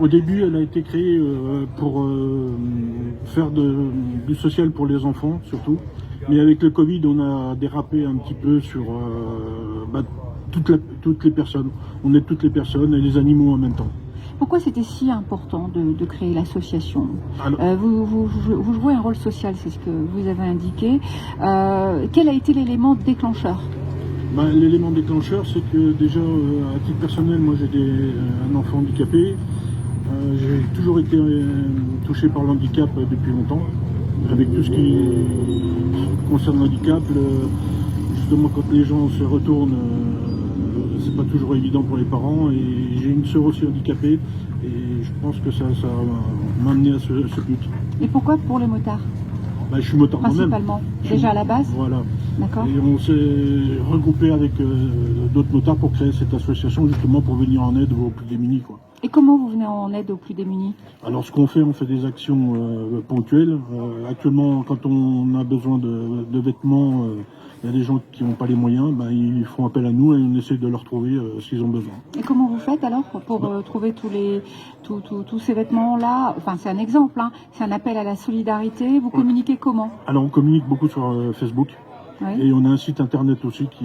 Au début, elle a été créée pour faire du social pour les enfants, surtout. Mais avec le Covid, on a dérapé un petit peu sur toutes les personnes. On aide toutes les personnes et les animaux en même temps. Pourquoi c'était si important de créer l'association? Alors, Vous jouez un rôle social, c'est ce que vous avez indiqué. Quel a été l'élément déclencheur? l'élément déclencheur, c'est que déjà, à titre personnel, moi j'ai un enfant handicapé. J'ai toujours été touché par l'handicap depuis longtemps, avec tout ce qui concerne l'handicap. Justement, quand les gens se retournent, c'est pas toujours évident pour les parents. Et j'ai une sœur aussi handicapée, et je pense que ça m'a amené à ce but. Et pourquoi pour les motards? Je suis motard moi-même. Principalement, déjà à la base? Voilà. D'accord. Et on s'est regroupé avec d'autres motards pour créer cette association, justement pour venir en aide aux plus démunis, quoi. Et comment vous venez en aide aux plus démunis? Alors ce qu'on fait, on fait des actions ponctuelles. Actuellement, quand on a besoin de vêtements, il y a des gens qui n'ont pas les moyens, ils font appel à nous et on essaie de leur trouver s'ils ont besoin. Et comment vous faites alors pour trouver tous ces vêtements-là? Enfin, c'est un exemple, hein. C'est un appel à la solidarité. Vous communiquez comment? Alors on communique beaucoup sur Facebook. Oui. Et on a un site internet aussi qui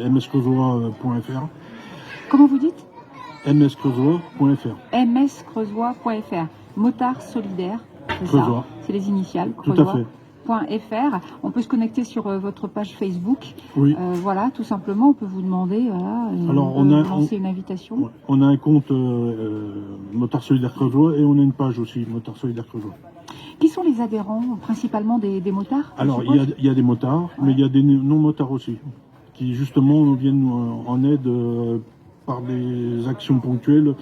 est mscreusois.fr. Comment vous dites? mscreusois.fr. mscreusois.fr. Motard solidaire, c'est ça? Creusois. C'est les initiales. Tout à fait. .fr. On peut se connecter sur votre page Facebook. Oui. Voilà, tout simplement, on peut vous demander lancer une invitation. On a un compte Motard Solidaire Creusois et on a une page aussi, Motard Solidaire Creusois. Qui sont les adhérents, principalement des motards? Alors, il y a des motards, mais il y a des non-motards aussi, qui justement viennent en aide par des actions ponctuelles.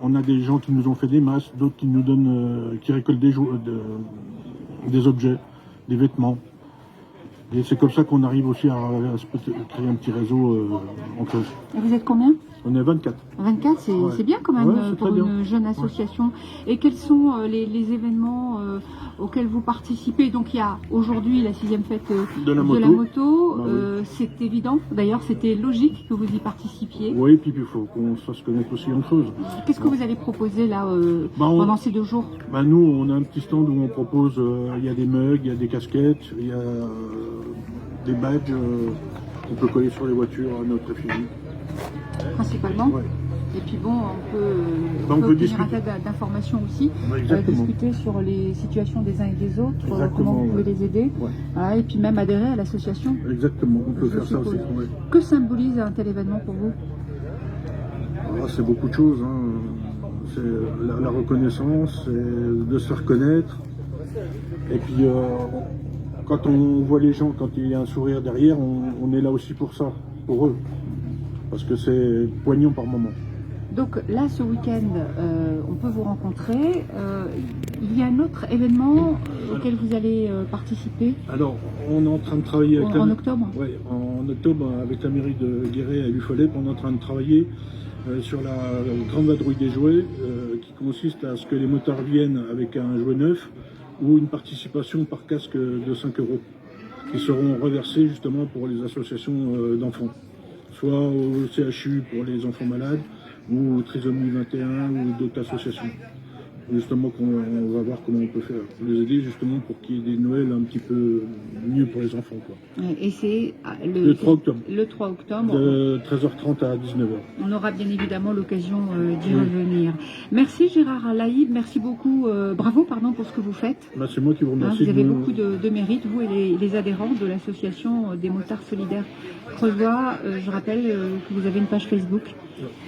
On a des gens qui nous ont fait des masques, d'autres qui nous donnent, qui récoltent des objets, des vêtements. Et c'est comme ça qu'on arrive aussi à créer un petit réseau entre eux. Et vous êtes combien? On est 24. 24, c'est bien quand même pour une jeune Ouais. association. Et quels sont les événements auxquels vous participez? Donc il y a aujourd'hui la 6e fête de la moto. Oui. C'est évident, d'ailleurs c'était logique que vous y participiez. Oui, et puis il faut qu'on se fasse connaître aussi entre eux. Qu'est-ce que vous allez proposer là pendant ces 2 jours? Nous, on a un petit stand où on propose, il y a des mugs, il y a des casquettes, il y a des badges qu'on peut coller sur les voitures à notre effigie. Principalement. Ouais. Et puis bon, on peut obtenir un tas d'informations aussi, discuter sur les situations des uns et des autres, comment vous pouvez les aider, et puis même adhérer à l'association. Exactement, on peut faire ça aussi. Ouais. Que symbolise un tel événement pour vous? C'est beaucoup de choses. C'est la reconnaissance, c'est de se faire connaître. Et puis, quand on voit les gens, quand il y a un sourire derrière, on est là aussi pour ça, pour eux. Parce que c'est poignant par moment. Donc là, ce week-end, on peut vous rencontrer. Il y a un autre événement auquel vous allez participer? Alors, on est en train de travailler avec en octobre? Oui, en octobre, avec la mairie de Guéret à Lufollet, on est en train de travailler sur la grande vadrouille des jouets, qui consiste à ce que les motards viennent avec un jouet neuf ou une participation par casque de 5 €, qui seront reversés justement pour les associations d'enfants, soit au CHU pour les enfants malades, ou Trisomie 21 ou d'autres associations. Justement, on va voir comment on peut faire pour les aider, justement pour qu'il y ait des Noëls un petit peu mieux pour les enfants, quoi. Et c'est le 3 octobre. Le 3 octobre. De 13h30 à 19h. On aura bien évidemment l'occasion d'y revenir. Merci Gérard Laïb, merci beaucoup, bravo pour ce que vous faites. C'est moi qui vous remercie. Vous avez beaucoup de mérite, vous et les adhérents de l'association des motards solidaires Creusois. Je rappelle que vous avez une page Facebook.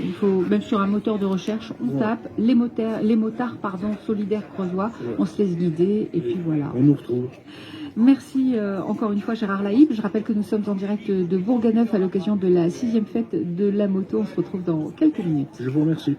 Il faut, même sur un moteur de recherche, on tape les motards solidaires Creusois. On se laisse guider et puis voilà. On nous retrouve. Merci encore une fois Gérard Laïb. Je rappelle que nous sommes en direct de Bourganeuf à l'occasion de la 6e fête de la moto. On se retrouve dans quelques minutes. Je vous remercie.